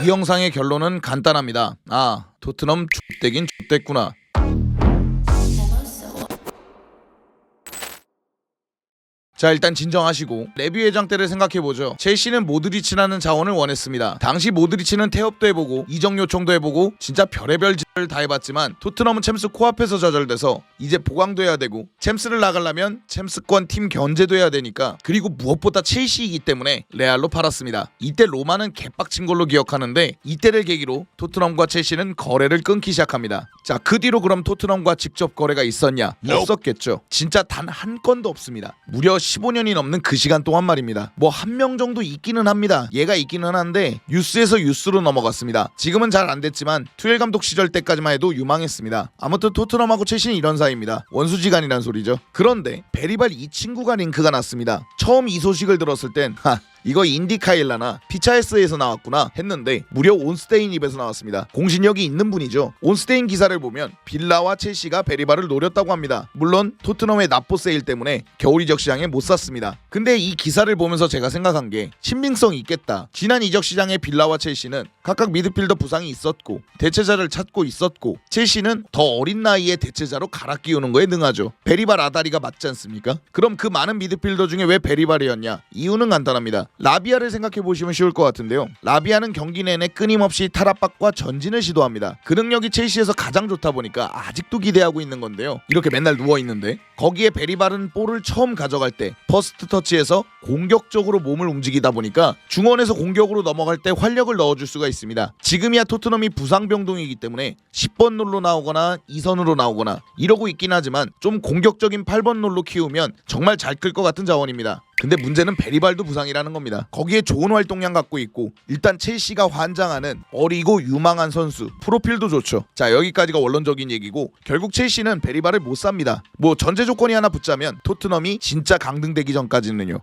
이 영상의 결론은 간단합니다. 토트넘 X되긴 X됐구나. 자, 일단 진정하시고 레뷰 예정 때를 생각해보죠. 첼시는 모드리치라는 자원을 원했습니다. 당시 모드리치는 태업도 해보고 이적 요청도 해보고 진짜 별의별 짓을 다 해봤지만 토트넘은 챔스 코앞에서 좌절돼서 이제 보강도 해야 되고 챔스를 나가려면 챔스권 팀 견제도 해야 되니까, 그리고 무엇보다 첼시이기 때문에 레알로 팔았습니다. 이때 로마는 개빡친 걸로 기억하는데 이때를 계기로 토트넘과 첼시는 거래를 끊기 시작합니다. 자, 그 뒤로 그럼 토트넘과 직접 거래가 있었냐? 없었겠죠. 진짜 단 한 건도 없습니다. 무려 15년이 넘는 그 시간 동안 말입니다. 뭐 한 명 정도 있기는 합니다. 얘가 있기는 한데 유스에서 유스로 넘어갔습니다. 지금은 잘 안 됐지만 투엘 감독 시절 때까지만 해도 유망했습니다. 아무튼 토트넘하고 첼시는 이런 사이입니다. 원수지간이란 소리죠. 그런데 베리발 이 친구가 링크가 났습니다. 처음 이 소식을 들었을 땐 이거 인디카일라나 피차에스에서 나왔구나 했는데 무려 온스테인 입에서 나왔습니다. 공신력이 있는 분이죠. 온스테인 기사를 보면 빌라와 첼시가 베리발을 노렸다고 합니다. 물론 토트넘의 납보 세일 때문에 겨울 이적 시장에 못 샀습니다. 근데 이 기사를 보면서 제가 생각한 게 신빙성이 있겠다. 지난 이적 시장에 빌라와 첼시는 각각 미드필더 부상이 있었고 대체자를 찾고 있었고, 첼시는 더 어린 나이에 대체자로 갈아 끼우는 거에 능하죠. 베리발 아다리가 맞지 않습니까? 그럼 그 많은 미드필더 중에 왜 베리발이었냐? 이유는 간단합니다. 라비아를 생각해보시면 쉬울 것 같은데요. 라비아는 경기 내내 끊임없이 탈압박과 전진을 시도합니다. 그 능력이 첼시에서 가장 좋다 보니까 아직도 기대하고 있는 건데요. 이렇게 맨날 누워있는데 거기에 베리발은 볼을 처음 가져갈 때 퍼스트 터치에서 공격적으로 몸을 움직이다 보니까 중원에서 공격으로 넘어갈 때 활력을 넣어줄 수가 있습니다. 지금이야 토트넘이 부상병동이기 때문에 10번 롤로 나오거나 2선으로 나오거나 이러고 있긴 하지만 좀 공격적인 8번 롤로 키우면 정말 잘 클 것 같은 자원입니다. 근데 문제는 베리발도 부상이라는 겁니다. 거기에 좋은 활동량 갖고 있고 일단 첼시가 환장하는 어리고 유망한 선수, 프로필도 좋죠. 자, 여기까지가 원론적인 얘기고 결국 첼시는 베리발을 못 삽니다. 뭐 전제 조건이 하나 붙자면 토트넘이 진짜 강등되기 전까지는요.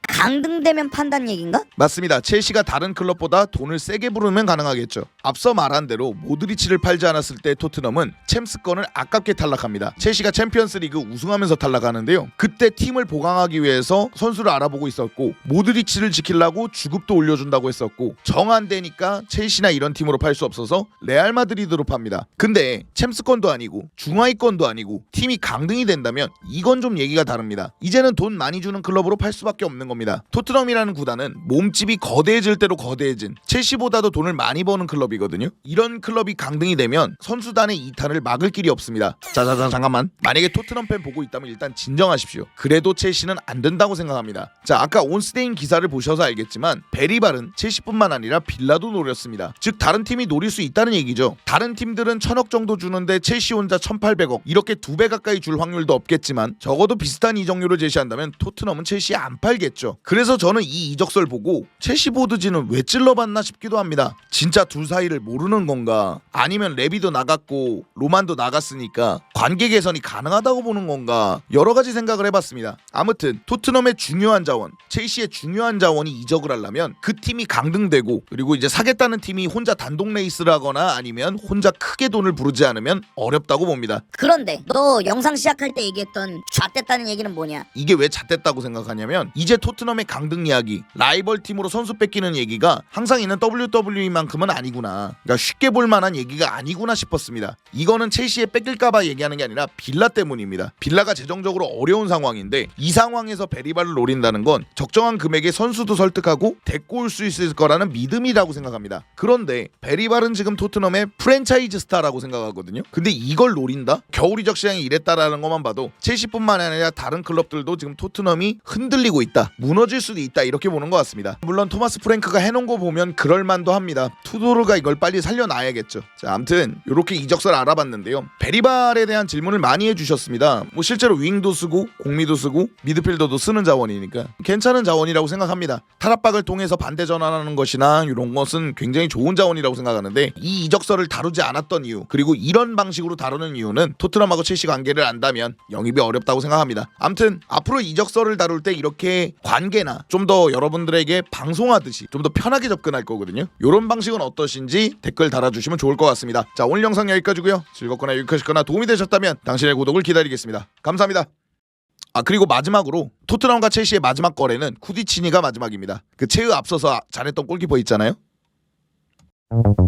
강등되면 판단 얘긴가? 맞습니다. 첼시가 다른 클럽보다 돈을 세게 부르면 가능하겠죠. 앞서 말한 대로 모드리치를 팔지 않았을 때 토트넘은 챔스권을 아깝게 탈락합니다. 첼시가 챔피언스리그 우승하면서 탈락하는데요. 그때 팀을 보강하기 위해서 선수를 알아보고 있었고 모드리치를 지키려고 주급도 올려준다고 했었고, 정 안 되니까 첼시나 이런 팀으로 팔 수 없어서 레알 마드리드로 팝니다. 근데 챔스권도 아니고 중하위권도 아니고 팀이 강등이 된다면 이건 좀 얘기가 다릅니다. 이제는 돈 많이 주는 클럽으로 팔 수밖에 없는 겁니다. 토트넘이라는 구단은 몸집이 거대해질 대로 거대해진, 첼시보다도 돈을 많이 버는 클럽이거든요. 이런 클럽이 강등이 되면 선수단의 이탈을 막을 길이 없습니다. 잠깐만. 만약에 토트넘 팬 보고 있다면 일단 진정하십시오. 그래도 첼시는 안 된다고 생각합니다. 자, 아까 온스테인 기사를 보셔서 알겠지만 베리발은 첼시뿐만 아니라 빌라도 노렸습니다. 즉 다른 팀이 노릴 수 있다는 얘기죠. 다른 팀들은 1000억 정도 주는데 첼시 혼자 1800억, 이렇게 2배 가까이 줄 확률도 없겠지만 적어도 비슷한 이적료를 제시한다면 토트넘은 첼시에 안 팔겠죠. 그래서 저는 이 이적설 보고 첼시 보드진은 왜 찔러봤나 싶기도 합니다. 진짜 둘 사이를 모르는 건가? 아니면 레비도 나갔고 로만도 나갔으니까 관계 개선이 가능하다고 보는 건가? 여러 가지 생각을 해봤습니다. 아무튼 토트넘의 중요한 자원, 첼시의 중요한 자원이 이적을 하려면 그 팀이 강등되고, 그리고 이제 사겠다는 팀이 혼자 단독 레이스를 하거나 아니면 혼자 크게 돈을 부르지 않으면 어렵다고 봅니다. 그런데 너 영상 시작할 때 얘기했던 잣됐다는 얘기는 뭐냐? 이게 왜 잣됐다고 생각하냐면 이제 토트넘의 강등 이야기, 라이벌 팀으로 선수 뺏기는 얘기가 항상 있는 WWE만큼은 아니구나. 그러니까 쉽게 볼 만한 얘기가 아니구나 싶었습니다. 이거는 첼시에 뺏길까봐 얘기하는 게 아니라 빌라 때문입니다. 빌라가 재정적으로 어려운 상황인데 이 상황에서 베리발을 노린다는 건 적정한 금액의 선수도 설득하고 데리고 올 수 있을 거라는 믿음이라고 생각합니다. 그런데 베리발은 지금 토트넘의 프랜차이즈 스타라고 생각하거든요. 근데 이걸 노린다? 겨울 이적 시장이 이랬다라는 것만 봐도 첼시뿐만 아니라 다른 클럽들도 지금 토트넘이 흔들리고 있다, 무너질 수도 있다, 이렇게 보는 것 같습니다. 물론 토마스 프랭크가 해놓은 거 보면 그럴만도 합니다. 투도르가 이걸 빨리 살려놔야겠죠. 자, 아무튼 이렇게 이적설 알아봤는데요. 베리발에 대한 질문을 많이 해주셨습니다. 뭐 실제로 윙도 쓰고 공미도 쓰고 미드필더도 쓰는 자원이니까 괜찮은 자원이라고 생각합니다. 탈압박을 통해서 반대 전환하는 것이나 이런 것은 굉장히 좋은 자원이라고 생각하는데, 이 이적설을 다루지 않았던 이유, 그리고 이런 방식으로 다루는 이유는 토트넘하고 첼시 관계를 안다면 영입이 어렵다고 생각합니다. 아무튼 앞으로 이적설을 다룰 때 이렇게 관계나 좀 더 여러분들에게 방송하듯이 좀 더 편하게 접근할 거거든요. 이런 방식은 어떠신지 댓글 달아주시면 좋을 것 같습니다. 자, 오늘 영상 여기까지고요. 즐겁거나 유익하셨거나 도움이 되셨다면 당신의 구독을 기다리겠습니다. 감사합니다. 그리고 마지막으로 토트넘과 첼시의 마지막 거래는 쿠디치니가 마지막입니다. 그 체의 앞서서 잘했던 골키퍼 있잖아요. 거.